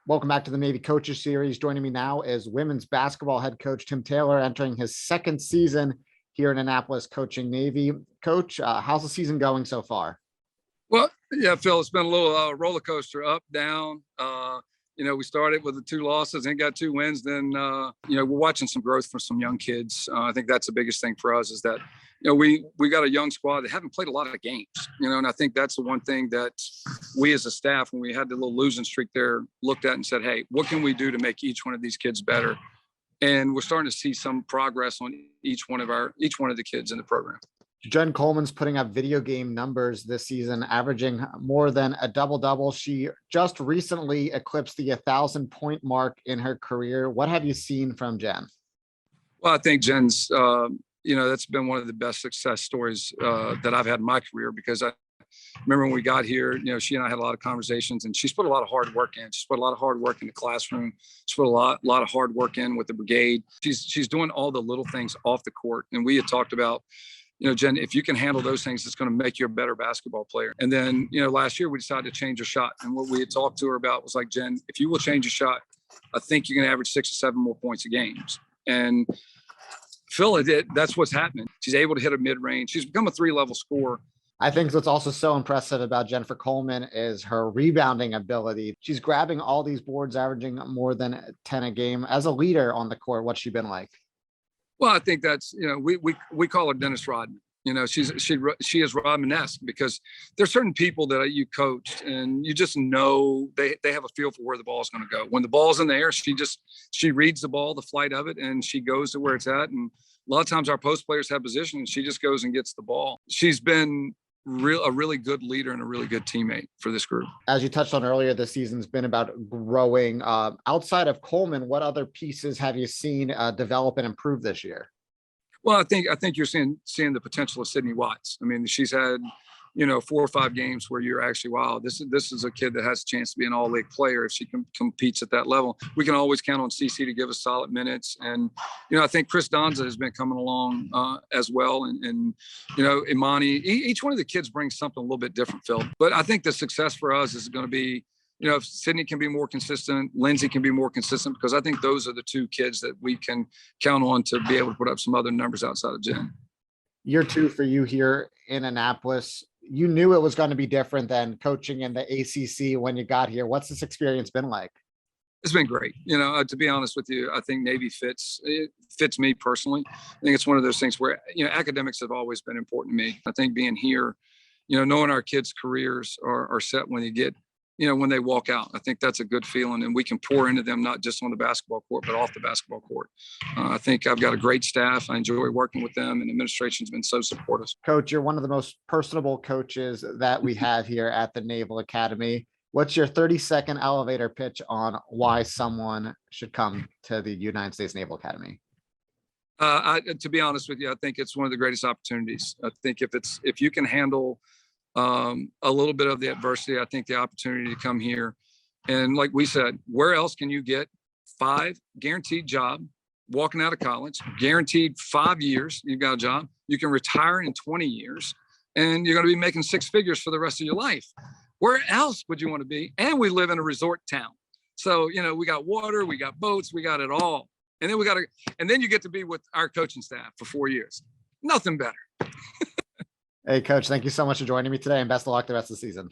Welcome back to the Navy Coaches Series. Joining me now is women's basketball head coach Tim Taylor, entering his second season here in Annapolis coaching Navy. Coach, how's the season going so far? Well, yeah, Phil, it's been a little roller coaster, up, down. We started with the 2 losses and got 2 wins. Then, we're watching some growth from some young kids. I think that's the biggest thing for us is that, we got a young squad that haven't played a lot of games, and I think that's the one thing that we as a staff, when we had the little losing streak there, looked at and said, hey, what can we do to make each one of these kids better? And we're starting to see some progress on each one of the kids in the program. Jen Coleman's putting up video game numbers this season, averaging more than a double-double. She just recently eclipsed the 1,000-point mark in her career. What have you seen from Jen? Well, I think Jen's, that's been one of the best success stories that I've had in my career, because I remember when we got here, she and I had a lot of conversations, and she's put a lot of hard work in. She's put a lot of hard work in the classroom. She's put a lot of hard work in with the brigade. She's doing all the little things off the court. And we had talked about, Jen, if you can handle those things, it's going to make you a better basketball player. And then, last year we decided to change her shot. And what we had talked to her about was like, Jen, if you will change your shot, I think you're going to average 6 or 7 more points a game. And Phil, that's what's happening. She's able to hit a mid-range. She's become a 3-level scorer. I think what's also so impressive about Jennifer Coleman is her rebounding ability. She's grabbing all these boards, averaging more than 10 a game. As a leader on the court, what's she been like? Well, I think that's, we call her Dennis Rodman. She is Rodman-esque, because there's certain people that you coached and you just know they have a feel for where the ball is going to go. When the ball's in the air, she reads the ball, the flight of it, and she goes to where it's at. And a lot of times our post players have position and she just goes and gets the ball. She's been a really good leader and a really good teammate for this group. As you touched on earlier, the season's been about growing. Outside of Coleman, what other pieces have you seen develop and improve this year? Well, I think you're seeing the potential of Sydney Watts. I mean, she's had 4 or 5 games where you're actually, wow, this is a kid that has a chance to be an all-league player if she competes at that level. We can always count on CC to give us solid minutes. And, I think Chris Donza has been coming along as well. And Imani, each one of the kids brings something a little bit different, Phil. But I think the success for us is going to be, if Sydney can be more consistent, Lindsay can be more consistent, because I think those are the 2 kids that we can count on to be able to put up some other numbers outside of Jen. Year 2 for you here in Annapolis. You knew it was going to be different than coaching in the ACC when you got here. What's this experience been like? It's been great. To be honest with you, I think Navy fits me personally. I think it's one of those things where, academics have always been important to me. I think being here, knowing our kids' careers are set when you get, when they walk out, I think that's a good feeling, and we can pour into them, not just on the basketball court, but off the basketball court. I think I've got a great staff. I enjoy working with them, and the administration's been so supportive. Coach, you're one of the most personable coaches that we have here at the Naval Academy. What's your 30-second elevator pitch on why someone should come to the United States Naval Academy? To be honest with you, I think it's one of the greatest opportunities. I think if you can handle a little bit of the adversity, I think the opportunity to come here, and like we said, where else can you get 5 guaranteed job, walking out of college, guaranteed 5 years, you've got a job, you can retire in 20 years, and you're going to be making 6 figures for the rest of your life. Where else would you want to be? And we live in a resort town. So, we got water, we got boats, we got it all. And then you get to be with our coaching staff for 4 years. Nothing better. Hey, Coach, thank you so much for joining me today, and best of luck the rest of the season.